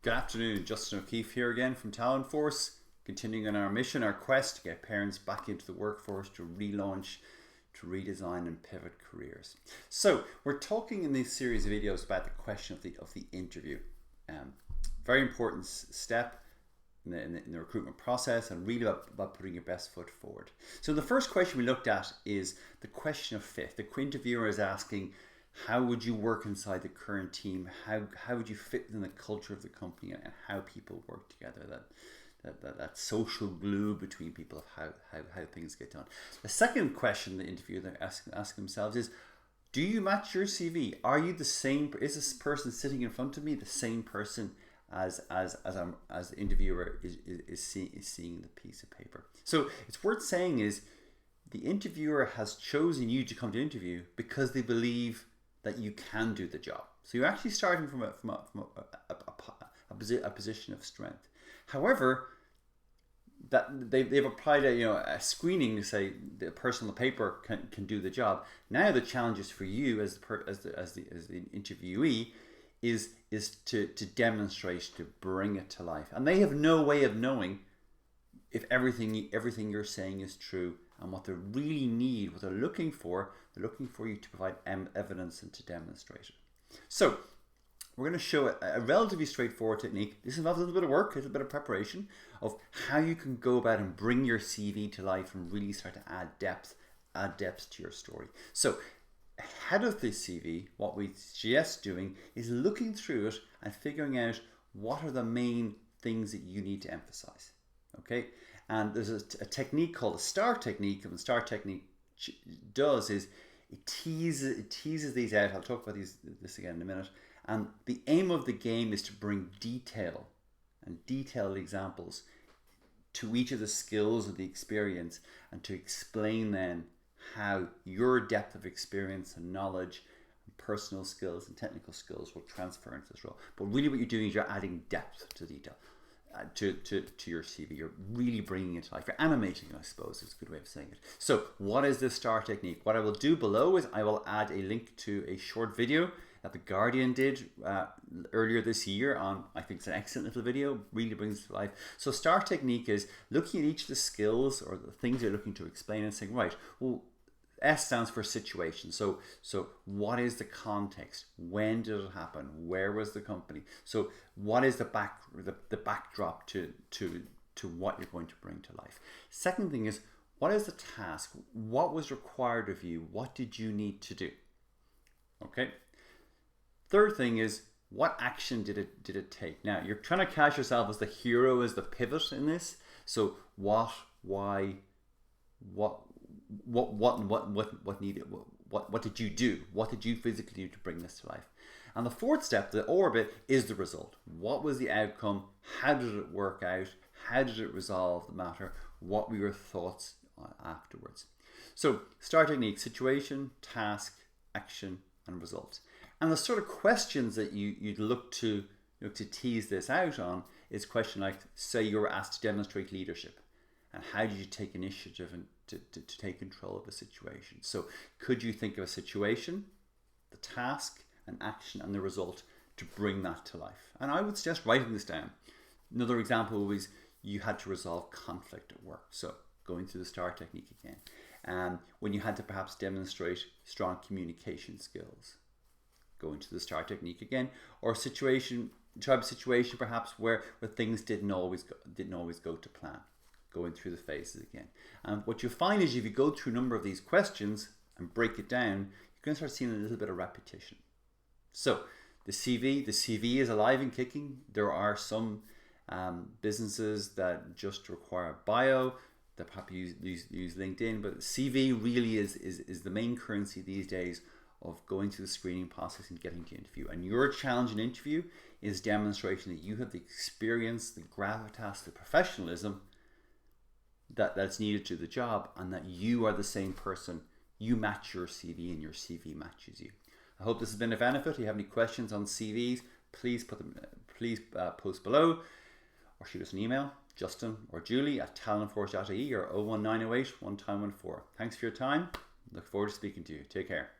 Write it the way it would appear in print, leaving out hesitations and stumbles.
Good afternoon, Justin O'Keefe here again from Talent Force, continuing on our mission, our quest to get parents back into the workforce, to relaunch, to redesign and pivot careers. So we're talking in this series of videos about the question of the interview. Very important step in the recruitment process, and really about putting your best foot forward. So the first question we looked at is the question of fit. The interviewer is asking, how would you work inside the current team? How would you fit in the culture of the company and how people work together? That social glue between people of how things get done. The second question the interviewer asking themselves is, do you match your CV? Are you the same? Is this person sitting in front of me the same person as the interviewer is seeing the piece of paper? So it's worth saying is the interviewer has chosen you to come to interview because they believe that you can do the job. So you're actually starting from a position of strength. However, that they've applied a screening to say the person on the paper can do the job. Now the challenge is for you as the interviewee is to demonstrate, to bring it to life. And they have no way of knowing if everything you're saying is true. And what they really need, what they're looking for you to provide evidence and to demonstrate it. So we're going to show a relatively straightforward technique. This involves a little bit of work, a little bit of preparation of how you can go about and bring your CV to life and really start to add depth to your story. So ahead of the CV, what we suggest doing is looking through it and figuring out what are the main things that you need to emphasize. Okay, and there's a technique called a STAR technique, and what the STAR technique does is it teases these out. I'll talk about this again in a minute. And the aim of the game is to bring detail and detailed examples to each of the skills of the experience, and to explain then how your depth of experience and knowledge and personal skills and technical skills will transfer into this role. But really what you're doing is you're adding depth to detail. To your CV. You're really bringing it to life. You're animating, I suppose, is a good way of saying it. So what is the STAR technique? What I will do below is I will add a link to a short video that The Guardian did earlier this year on, I think it's an excellent little video, really brings it to life. So STAR technique is looking at each of the skills or the things you're looking to explain and saying, right, well, S stands for situation. So what is the context? When did it happen? Where was the company? So what is the backdrop to what you're going to bring to life? Second thing is, what is the task? What was required of you? What did you need to do? Okay. Third thing is, what action did it take? Now you're trying to cast yourself as the hero, as the pivot in this. So what, why, what needed? What did you do? What did you physically do to bring this to life? And the fourth step, the or bit, is the result. What was the outcome? How did it work out? How did it resolve the matter? What were your thoughts afterwards? So STAR technique: situation, task, action, and result. And the sort of questions that you'd look to tease this out on is a question like, say you were asked to demonstrate leadership. And how did you take initiative and to take control of a situation? So could you think of a situation, the task, an action, and the result to bring that to life? And I would suggest writing this down. Another example was you had to resolve conflict at work. So going through the STAR technique again. When you had to perhaps demonstrate strong communication skills, going to the STAR technique again. Or a situation, type of situation perhaps where things didn't always go to plan. Going through the phases again. And what you find is if you go through a number of these questions and break it down, you're going to start seeing a little bit of repetition. So the CV is alive and kicking. There are some businesses that just require a bio, that perhaps use LinkedIn, but CV really is the main currency these days of going through the screening process and getting to interview. And your challenge in interview is demonstrating that you have the experience, the gravitas, the professionalism that's needed to the job, and that you are the same person. You match your CV and your CV matches you. I hope this has been a benefit. If you have any questions on CVs, please post below, or shoot us an email, Justin or Julie at talentforce.ie or 01908 1 time 14. Thanks for your time. Look forward to speaking to you. Take care.